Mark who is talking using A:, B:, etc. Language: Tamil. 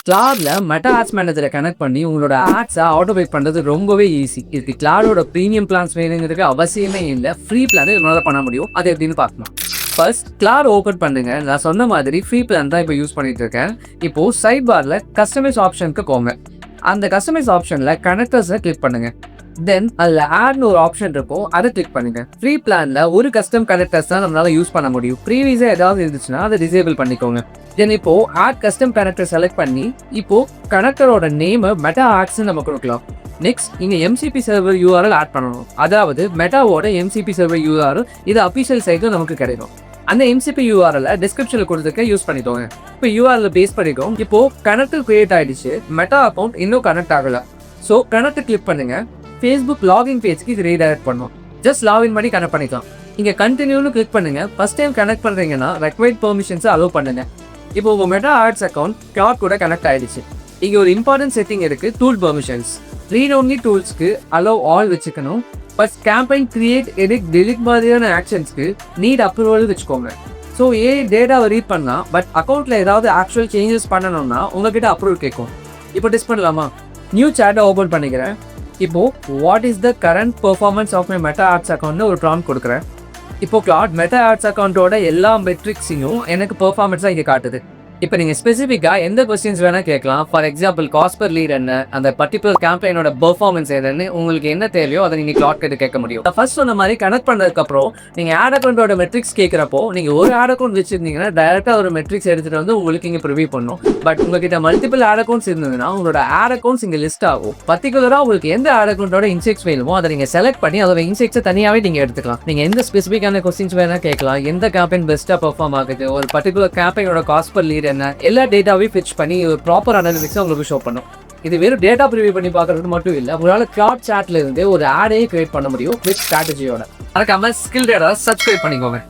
A: கிளாட்ல மெட்டா ஆட்ஸ் மேனேஜரை கனெக்ட் பண்ணி உங்களோட ஆட்ஸை ஆட்டோமேட் பண்ணுறது ரொம்பவே ஈஸி. இதுக்கு கிளாடோட ப்ரீமியம் பிளான்ஸ் வேணுங்கிறதுக்கு அவசியமே இல்லை. ஃப்ரீ பிளான் இதனால பண்ண முடியும். அது எப்படின்னு பார்க்கலாம். ஃபர்ஸ்ட் கிளாட் ஓப்பன் பண்ணுங்க. நான் சொன்ன மாதிரி ஃப்ரீ பிளான் தான் இப்போ யூஸ் பண்ணிட்டு இருக்கேன். இப்போ சைட் பார்ல கஸ்டமைஸ் ஆப்ஷனுக்கு போங்க. அந்த கஸ்டமைஸ் ஆப்ஷன்ல கனெக்டர்ஸை கிளிக் பண்ணுங்க. தென் அதில் ஆட்னு ஒரு ஆப்ஷன் இருக்கும், அதை கிளிக் பண்ணுங்க. ஃப்ரீ பிளான்ல ஒரு கஸ்டம் கனெக்டர்ஸ் தான் நம்மளால யூஸ் பண்ண முடியும். ப்ரீவியஸாக ஏதாவது இருந்துச்சுன்னா அதை டிசேபிள் பண்ணிக்கோங்க. தென் இப்போ ஆட் கஸ்டம் கனெக்டர் செலக்ட் பண்ணி இப்போ கனெக்டரோட நேமை மெட்டா ஆட்ஸ் நம்ம கொடுக்கலாம். நெக்ஸ்ட் இங்க எம்சிபி சர்வர் யூஆர்எல் ஆட் பண்ணணும். அதாவது மெட்டாவோட எம்சிபி சர்வர் யூஆர்எல் இது அபிஷியல் சைட்ல நமக்கு கிடைக்கும். அந்த எம்சிபி யூஆர்எல் டிஸ்கிரிப்ஷன்ல கொடுத்துருக்க யூஸ் பண்ணிக்கோங்க. இப்போ யூஆர்எல் பேஸ் பண்ணிக்கோங்க. இப்போ கனெக்டர் கிரியேட் ஆயிடுச்சு. மெட்டா அக்கௌண்ட் இன்னும் கனெக்ட் ஆகல. ஸோ கனெக்டர் கிளிக் பண்ணுங்க. ஃபேஸ்புக் லாகின் பேஜ்க்கு இது ரீடைரக்ட் பண்ணும். ஜஸ்ட் லாகின் பண்ணி கனெக்ட் பண்ணிக்கலாம். இங்க கண்டினியூன்னு கிளிக் பண்ணுங்க. ஃபர்ஸ்ட் டைம் கனெக்ட் பண்றீங்கன்னா ரெக்வைர்ட் பெர்மிஷன்ஸ் அலோவ் பண்ணுங்க. இப்போ உங்க மெட்டா ஆட்ஸ் அக்கௌண்ட் கிளாட் கூட கனெக்ட் ஆயிடுச்சு. இங்க ஒரு இம்பார்ட்டன்ட் செட்டிங் இருக்கு, டூல் பெர்மிஷன்ஸ். ரீட் ஒன்லி டூல்ஸ்க்கு அலோவ் ஆல் வச்சுக்கணும். But campaign create edit delete மாதிரியான ஆக்ஷன்ஸ்க்கு நீட் அப்ரூவல் வச்சுக்கோங்க. ஸோ டேட்டாவை ரீட் பண்ணலாம். பட் அக்கௌண்ட்ல ஏதாவது ஆக்சுவல் சேஞ்சஸ் பண்ணணும்னா உங்ககிட்ட அப்ரூவல் கேட்கும். இப்போ டெஸ்ட் பண்ணலாமா? நியூ சேட்டை ஓப்பன் பண்ணிக்கிறேன். இப்போ what is the current performance of my Meta ads அக்கௌண்ட்னு ஒரு ப்ராம்ப்ட் கொடுக்குறேன். இப்போ கிளாட் மெட்டா ஆட்ஸ் அக்கௌண்ட்டோட எல்லா மெட்ரிக்ஸையும் எனக்கு பெர்ஃபார்மன்ஸாக இங்கே காட்டுது. இப்போ நீங்கள் ஸ்பெசிஃபிக்காக எந்த கொஸ்டின்ஸ் வேணால் கேட்கலாம். For example cost per lead என்ன, அந்த பர்டிகுலர் கேம்பெயினோட பெர்ஃபார்மன்ஸ் என்னன்னு உங்களுக்கு என்ன தேவையோ அதை நீங்கள் கிளாட் கிட்ட கேட்க முடியும். ஃபர்ஸ்ட் சொன்ன மாதிரி கனெக்ட் பண்ணதுக்கப்புறம் நீங்கள் ஆட் அக்கௌண்ட்டோட மெட்ரிக்ஸ் கேட்குறப்போ நீங்கள் ஒரு ஆட் அக்கௌண்ட் வச்சிருந்தீங்கன்னா டைரெக்டாக ஒரு மெட்ரிக்ஸ் எடுத்துகிட்டு வந்து உங்களுக்கு இங்கே ப்ரிவியூ பண்ணும். பட் உங்ககிட்ட மல்டிபிள் ஆட் அக்கௌண்ட்ஸ் இருந்ததுன்னா உங்களோட ஆட் அக்கௌண்ட்ஸ் இங்கே லிஸ்ட் ஆகும். பர்டிகுலராக உங்களுக்கு எந்த ஆட் அக்கௌண்ட்டோட இன்செக்ட்ஸ் வேணுமோ அதை நீங்கள் செலக்ட் பண்ணி அதோட இன்செக்ட்ஸை தனியாகவே நீங்கள் எடுத்துக்கலாம். நீங்கள் எந்த ஸ்பெசிஃபிக்கான கொஸ்டின்ஸ் வேணால் கேட்கலாம். எந்த கேம்பெயின் பெஸ்ட்டாக பெர்ஃபார்ம் ஆகுது, ஒரு பர்டிகுலர் கேம்பெயினோட காஸ்ட் பர் லீட் என்ன, எல்லா டேட்டாவே ஃபிட்ச் பண்ணி ஒரு ப்ராப்பர் அனாலிசிக்ஸை உங்களுக்கு ஷோ பண்ணும். இது வெறும் டேட்டா ப்ரிவியூ பண்ணி பார்க்கறது மட்டும் இல்லை, உங்களால் கிளாட் சாட்ல இருந்து ஒரு ஆடையே கிரியேட் பண்ண முடியும் வித் ஸ்ட்ராட்டஜியோட. அதுக்காக ஸ்கில் டேட்டா சப்ஸ்கிரைப் பண்ணிக்கோங்க.